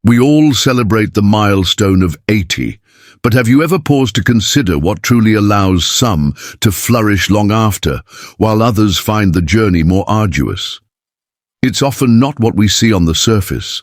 We all celebrate the milestone of 80, but have you ever paused to consider what truly allows some to flourish long after, while others find the journey more arduous? It's often not what we see on the surface.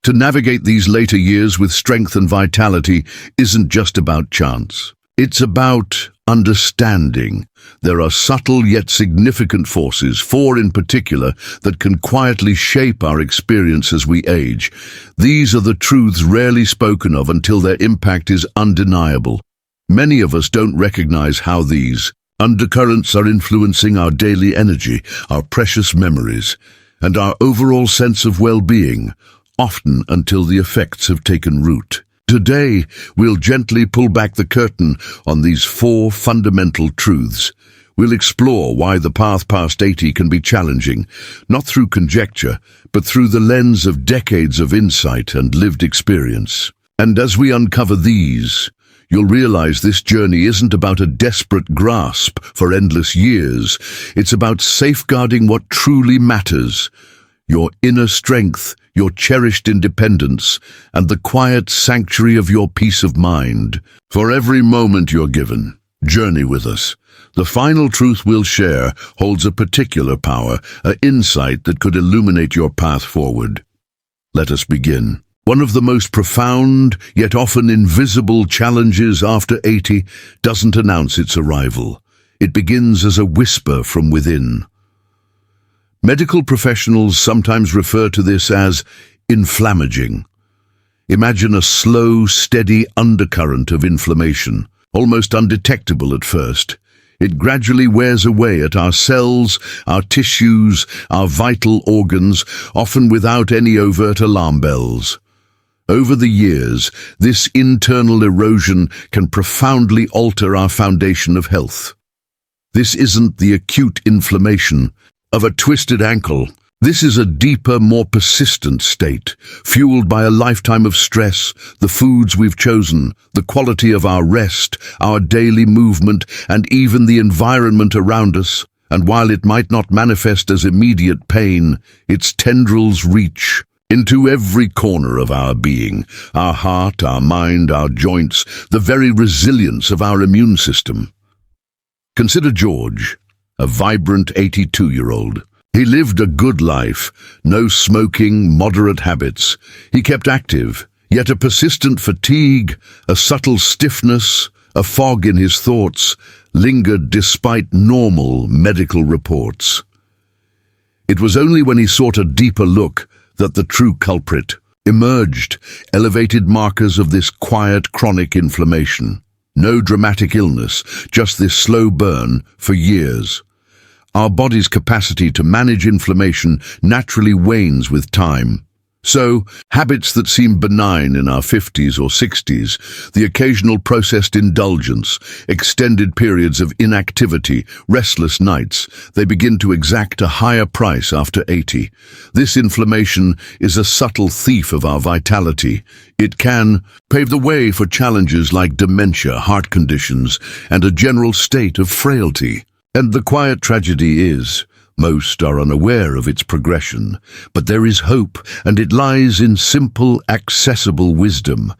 To navigate these later years with strength and vitality isn't just about chance. It's about understanding. There are subtle yet significant forces, four in particular, that can quietly shape our experience as we age. These are the truths rarely spoken of until their impact is undeniable. Many of us don't recognize how these undercurrents are influencing our daily energy, our precious memories, and our overall sense of well-being, often until the effects have taken root. Today, we'll gently pull back the curtain on these four fundamental truths. We'll explore why the path past 80 can be challenging, not through conjecture, but through the lens of decades of insight and lived experience. And as we uncover these, you'll realize this journey isn't about a desperate grasp for endless years. It's about safeguarding what truly matters: your inner strength, your cherished independence, and the quiet sanctuary of your peace of mind. For every moment you're given, journey with us. The final truth we'll share holds a particular power, an insight that could illuminate your path forward. Let us begin. One of the most profound, yet often invisible challenges after 80 doesn't announce its arrival. It begins as a whisper from within. Medical professionals sometimes refer to this as inflammaging. Imagine a slow, steady undercurrent of inflammation, almost undetectable at first. It gradually wears away at our cells, our tissues, our vital organs, often without any overt alarm bells. Over the years, this internal erosion can profoundly alter our foundation of health. This isn't the acute inflammation of a twisted ankle. This is a deeper, more persistent state, fueled by a lifetime of stress, the foods we've chosen, the quality of our rest, our daily movement, and even the environment around us. And while it might not manifest as immediate pain, its tendrils reach into every corner of our being, our heart, our mind, our joints, the very resilience of our immune system. Consider George, a vibrant 82-year-old. He lived a good life, no smoking, moderate habits. He kept active, yet a persistent fatigue, a subtle stiffness, a fog in his thoughts, lingered despite normal medical reports. It was only when he sought a deeper look that the true culprit emerged, elevated markers of this quiet, chronic inflammation. No dramatic illness, just this slow burn for years. Our body's capacity to manage inflammation naturally wanes with time. So, habits that seem benign in our 50s or 60s, the occasional processed indulgence, extended periods of inactivity, restless nights, they begin to exact a higher price after 80. This inflammation is a subtle thief of our vitality. It can pave the way for challenges like dementia, heart conditions, and a general state of frailty. And the quiet tragedy is, most are unaware of its progression, but there is hope, and it lies in simple, accessible wisdom,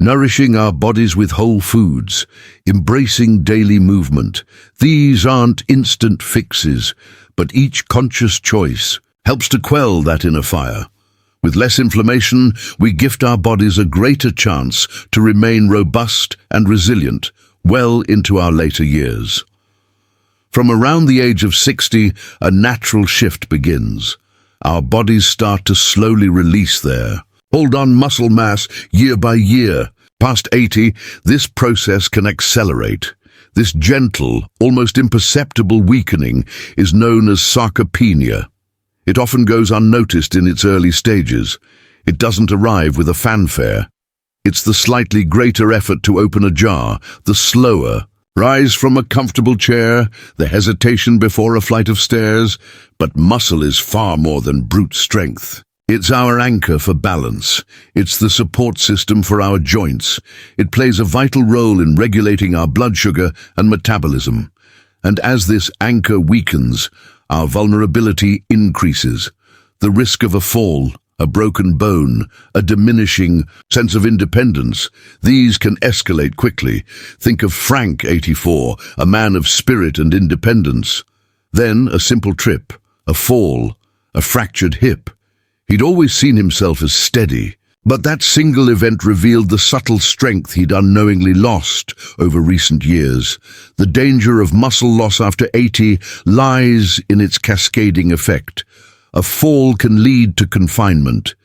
nourishing our bodies with whole foods, embracing daily movement. These aren't instant fixes, but each conscious choice helps to quell that inner fire. With less inflammation, we gift our bodies a greater chance to remain robust and resilient well into our later years. From around the age of 60, a natural shift begins. Our bodies start to slowly release their hold-on muscle mass year by year. Past 80, this process can accelerate. This gentle, almost imperceptible weakening is known as sarcopenia. It often goes unnoticed in its early stages. It doesn't arrive with a fanfare. It's the slightly greater effort to open a jar, the slower rise from a comfortable chair, the hesitation before a flight of stairs. But muscle is far more than brute strength. It's our anchor for balance. It's the support system for our joints. It plays a vital role in regulating our blood sugar and metabolism. And as this anchor weakens, our vulnerability increases. The risk of a fall, a broken bone, a diminishing sense of independence. These can escalate quickly. Think of Frank, 84, a man of spirit and independence. Then a simple trip, a fall, a fractured hip. He'd always seen himself as steady, but that single event revealed the subtle strength he'd unknowingly lost over recent years. The danger of muscle loss after 80 lies in its cascading effect. A fall can lead to confinement.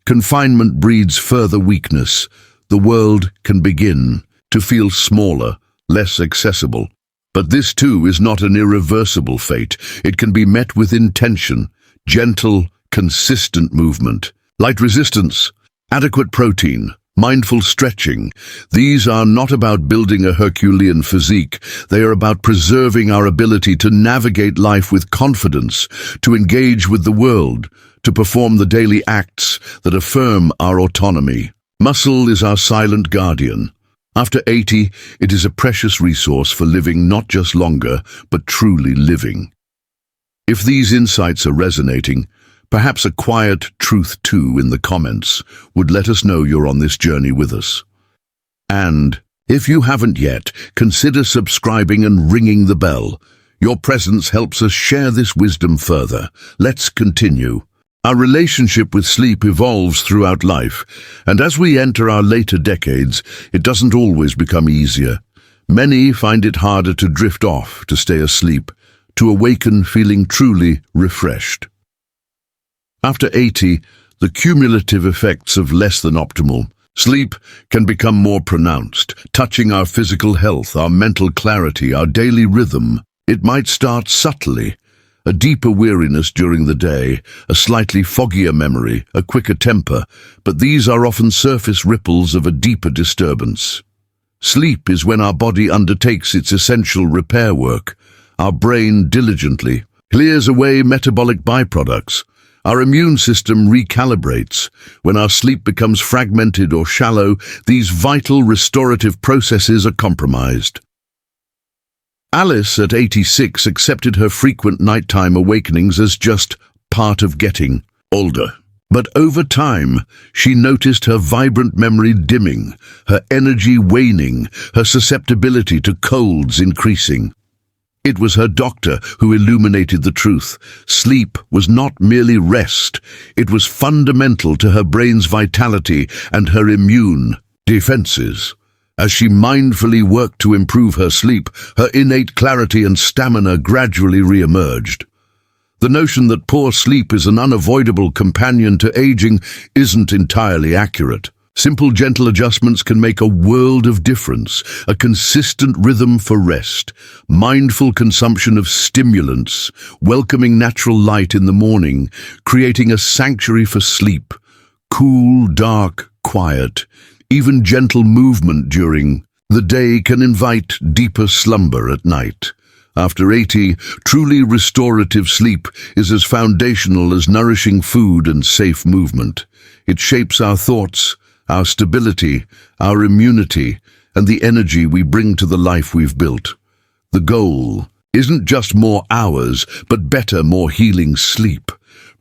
Confinement breeds further weakness. The world can begin to feel smaller, less accessible. But this too is not an irreversible fate. It can be met with intention, gentle, consistent movement, light resistance, adequate protein, mindful stretching. These are not about building a Herculean physique. They are about preserving our ability to navigate life with confidence, to engage with the world, to perform the daily acts that affirm our autonomy. Muscle is our silent guardian. After 80, it is a precious resource for living not just longer, but truly living. If these insights are resonating, perhaps a quiet truth too in the comments would let us know you're on this journey with us. And if you haven't yet, consider subscribing and ringing the bell. Your presence helps us share this wisdom further. Let's continue. Our relationship with sleep evolves throughout life, and as we enter our later decades, it doesn't always become easier. Many find it harder to drift off, to stay asleep, to awaken feeling truly refreshed. After 80, the cumulative effects of less than optimal sleep can become more pronounced, touching our physical health, our mental clarity, our daily rhythm. It might start subtly, a deeper weariness during the day, a slightly foggier memory, a quicker temper, but these are often surface ripples of a deeper disturbance. Sleep is when our body undertakes its essential repair work. Our brain diligently clears away metabolic byproducts. Our immune system recalibrates. When our sleep becomes fragmented or shallow, these vital restorative processes are compromised. Alice, at 86, accepted her frequent nighttime awakenings as just part of getting older. But over time, she noticed her vibrant memory dimming, her energy waning, her susceptibility to colds increasing. It was her doctor who illuminated the truth. Sleep was not merely rest. It was fundamental to her brain's vitality and her immune defenses. As she mindfully worked to improve her sleep, her innate clarity and stamina gradually re-emerged. The notion that poor sleep is an unavoidable companion to aging isn't entirely accurate. Simple, gentle adjustments can make a world of difference. A consistent rhythm for rest, mindful consumption of stimulants, welcoming natural light in the morning, creating a sanctuary for sleep, cool, dark, quiet, even gentle movement during the day can invite deeper slumber at night. After 80, truly restorative sleep is as foundational as nourishing food and safe movement. It shapes our thoughts, our stability, our immunity, and the energy we bring to the life we've built. The goal isn't just more hours, but better, more healing sleep.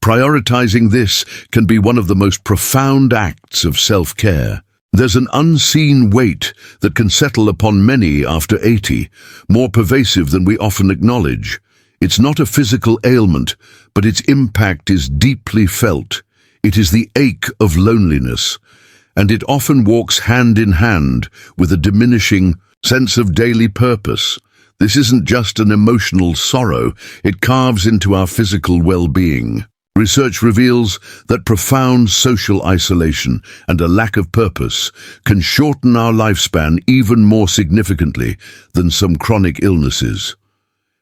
Prioritizing this can be one of the most profound acts of self-care. There's an unseen weight that can settle upon many after 80, more pervasive than we often acknowledge. It's not a physical ailment, but its impact is deeply felt. It is the ache of loneliness, and it often walks hand in hand with a diminishing sense of daily purpose. This isn't just an emotional sorrow, it carves into our physical well-being. Research reveals that profound social isolation and a lack of purpose can shorten our lifespan even more significantly than some chronic illnesses.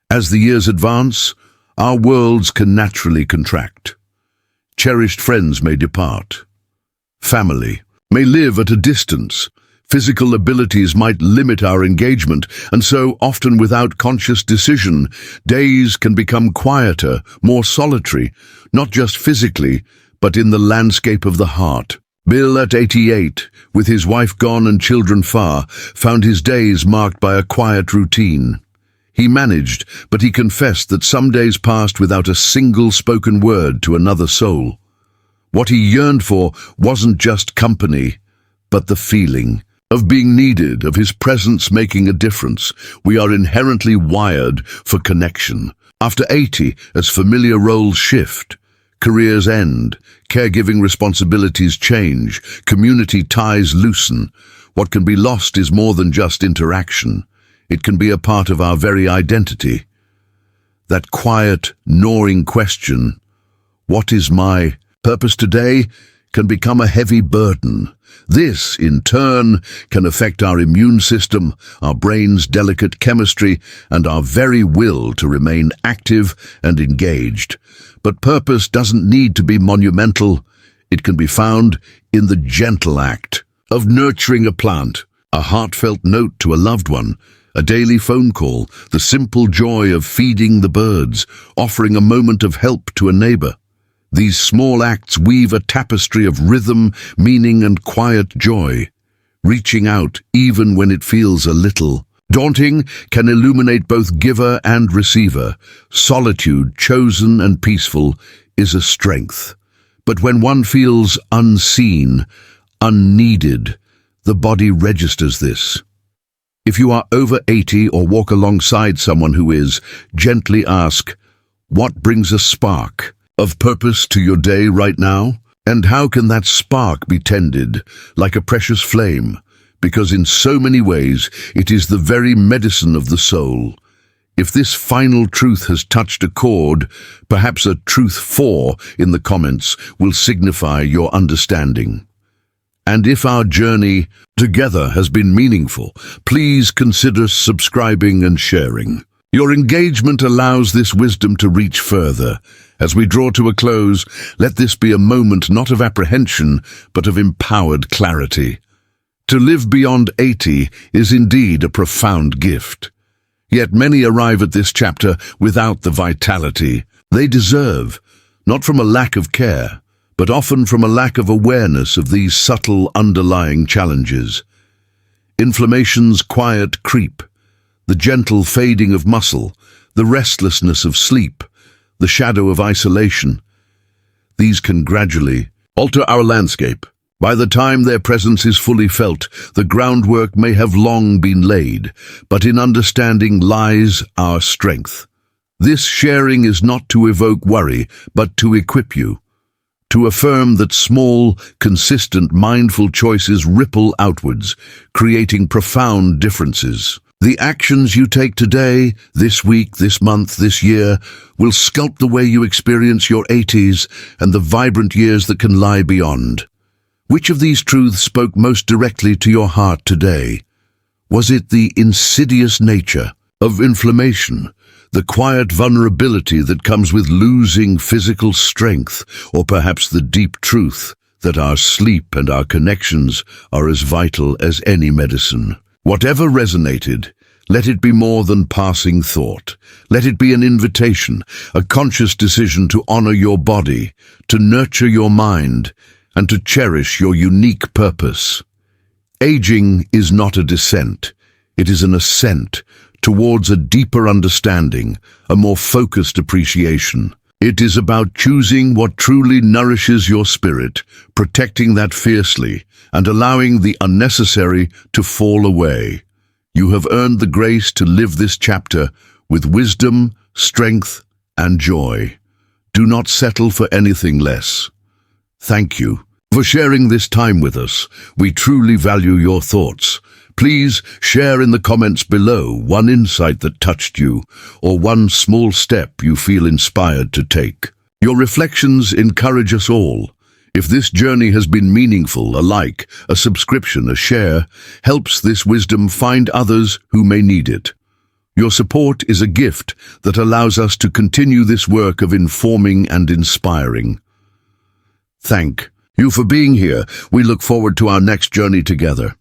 As the years advance, our worlds can naturally contract. Cherished friends may depart. Family may live at a distance. Physical abilities might limit our engagement, and so, often without conscious decision, days can become quieter, more solitary, not just physically, but in the landscape of the heart. Bill, at 88, with his wife gone and children far, found his days marked by a quiet routine. He managed, but he confessed that some days passed without a single spoken word to another soul. What he yearned for wasn't just company, but the feeling of being needed, of his presence making a difference. We are inherently wired for connection. After 80, as familiar roles shift, careers end, caregiving responsibilities change, community ties loosen, what can be lost is more than just interaction. It can be a part of our very identity. That quiet, gnawing question, what is my purpose today, can become a heavy burden. This, in turn, can affect our immune system, our brain's delicate chemistry, and our very will to remain active and engaged. But purpose doesn't need to be monumental. It can be found in the gentle act of nurturing a plant, a heartfelt note to a loved one, a daily phone call, the simple joy of feeding the birds, offering a moment of help to a neighbor. These small acts weave a tapestry of rhythm, meaning, and quiet joy. Reaching out, even when it feels a little daunting, can illuminate both giver and receiver. Solitude, chosen and peaceful, is a strength. But when one feels unseen, unneeded, the body registers this. If you are over 80 or walk alongside someone who is, gently ask, what brings a spark of purpose to your day right now? And how can that spark be tended like a precious flame? Because in so many ways, it is the very medicine of the soul. If this final truth has touched a chord, perhaps a truth 4 in the comments will signify your understanding. And if our journey together has been meaningful, please consider subscribing and sharing. Your engagement allows this wisdom to reach further. As we draw to a close, let this be a moment not of apprehension, but of empowered clarity. To live beyond 80 is indeed a profound gift. Yet many arrive at this chapter without the vitality they deserve, not from a lack of care, but often from a lack of awareness of these subtle underlying challenges. Inflammation's quiet creep, the gentle fading of muscle, the restlessness of sleep, the shadow of isolation. These can gradually alter our landscape. By the time their presence is fully felt, the groundwork may have long been laid, but in understanding lies our strength. This sharing is not to evoke worry, but to equip you, to affirm that small, consistent, mindful choices ripple outwards, creating profound differences. The actions you take today, this week, this month, this year, will sculpt the way you experience your 80s and the vibrant years that can lie beyond. Which of these truths spoke most directly to your heart today? Was it the insidious nature of inflammation, the quiet vulnerability that comes with losing physical strength, or perhaps the deep truth that our sleep and our connections are as vital as any medicine? Whatever resonated, let it be more than passing thought. Let it be an invitation, a conscious decision to honor your body, to nurture your mind, and to cherish your unique purpose. Aging is not a descent. It is an ascent towards a deeper understanding, a more focused appreciation. It is about choosing what truly nourishes your spirit, protecting that fiercely, and allowing the unnecessary to fall away. You have earned the grace to live this chapter with wisdom, strength, and joy. Do not settle for anything less. Thank you for sharing this time with us. We truly value your thoughts. Please share in the comments below one insight that touched you, or one small step you feel inspired to take. Your reflections encourage us all. If this journey has been meaningful, a like, a subscription, a share, helps this wisdom find others who may need it. Your support is a gift that allows us to continue this work of informing and inspiring. Thank you for being here. We look forward to our next journey together.